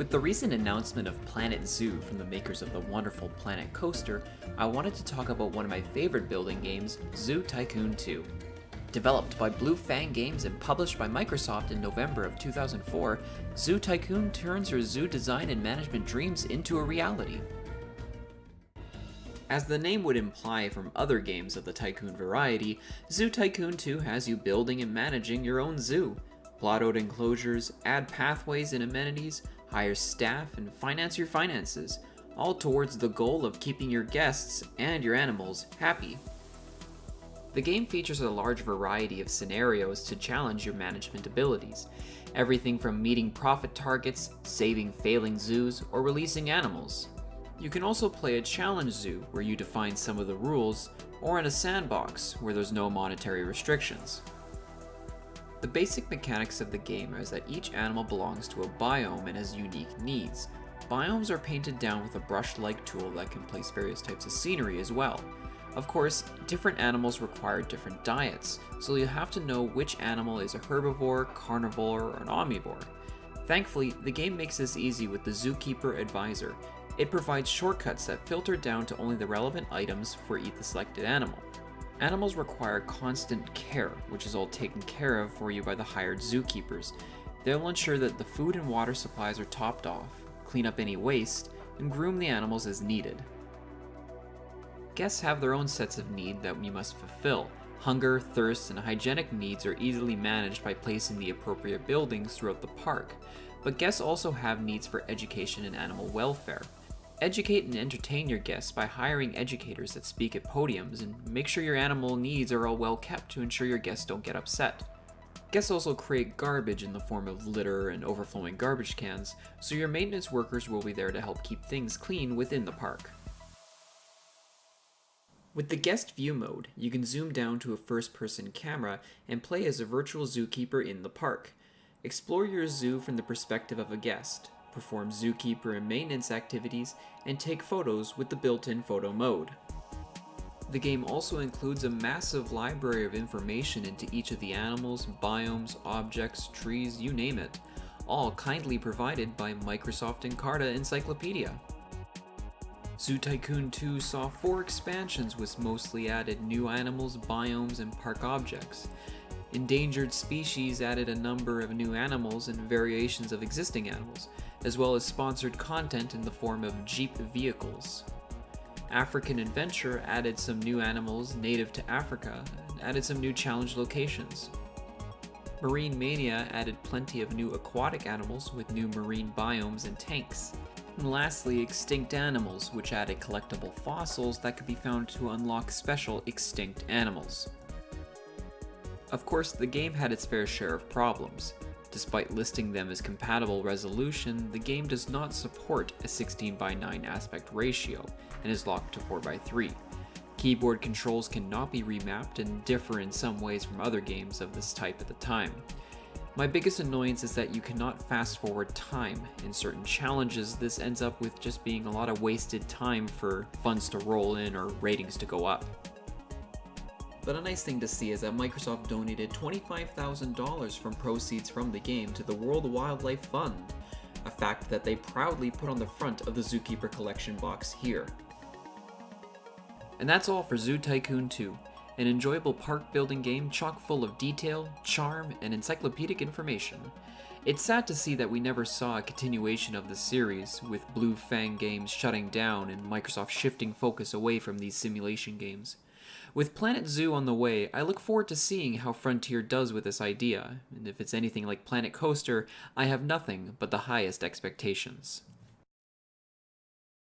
With the recent announcement of Planet Zoo from the makers of the wonderful Planet Coaster, I wanted to talk about one of my favorite building games, Zoo Tycoon 2. Developed by Blue Fang Games and published by Microsoft in November of 2004, Zoo Tycoon turns your zoo design and management dreams into a reality. As the name would imply from other games of the Tycoon variety, Zoo Tycoon 2 has you building and managing your own zoo. Plot out enclosures, add pathways and amenities, hire staff, and finance your finances, all towards the goal of keeping your guests and your animals happy. The game features a large variety of scenarios to challenge your management abilities, everything from meeting profit targets, saving failing zoos, or releasing animals. You can also play a challenge zoo where you define some of the rules, or in a sandbox where there's no monetary restrictions. The basic mechanics of the game is that each animal belongs to a biome and has unique needs. Biomes are painted down with a brush-like tool that can place various types of scenery as well. Of course, different animals require different diets, so you have to know which animal is a herbivore, carnivore, or an omnivore. Thankfully, the game makes this easy with the Zookeeper Advisor. It provides shortcuts that filter down to only the relevant items for each selected animal. Animals require constant care, which is all taken care of for you by the hired zookeepers. They'll ensure that the food and water supplies are topped off, clean up any waste, and groom the animals as needed. Guests have their own sets of needs that you must fulfill. Hunger, thirst, and hygienic needs are easily managed by placing the appropriate buildings throughout the park, but guests also have needs for education and animal welfare. Educate and entertain your guests by hiring educators that speak at podiums, and make sure your animal needs are all well kept to ensure your guests don't get upset. Guests also create garbage in the form of litter and overflowing garbage cans, so your maintenance workers will be there to help keep things clean within the park. With the guest view mode, you can zoom down to a first-person camera and play as a virtual zookeeper in the park. Explore your zoo from the perspective of a guest, perform zookeeper and maintenance activities, and take photos with the built-in photo mode. The game also includes a massive library of information into each of the animals, biomes, objects, trees, you name it, all kindly provided by Microsoft Encarta Encyclopedia. Zoo Tycoon 2 saw 4 expansions which mostly added new animals, biomes, and park objects. Endangered Species added a number of new animals and variations of existing animals, as well as sponsored content in the form of Jeep vehicles. African Adventure added some new animals native to Africa and added some new challenge locations. Marine Mania added plenty of new aquatic animals with new marine biomes and tanks. And lastly, Extinct Animals, which added collectible fossils that could be found to unlock special extinct animals. Of course, the game had its fair share of problems. Despite listing them as compatible resolution, the game does not support a 16:9 aspect ratio and is locked to 4:3. Keyboard controls cannot be remapped and differ in some ways from other games of this type at the time. My biggest annoyance is that you cannot fast forward time. In certain challenges, this ends up with just being a lot of wasted time for funds to roll in or ratings to go up. But a nice thing to see is that Microsoft donated $25,000 from proceeds from the game to the World Wildlife Fund, a fact that they proudly put on the front of the Zookeeper Collection box here. And that's all for Zoo Tycoon 2, an enjoyable park building game chock full of detail, charm, and encyclopedic information. It's sad to see that we never saw a continuation of the series, with Blue Fang Games shutting down and Microsoft shifting focus away from these simulation games. With Planet Zoo on the way, I look forward to seeing how Frontier does with this idea, and if it's anything like Planet Coaster, I have nothing but the highest expectations.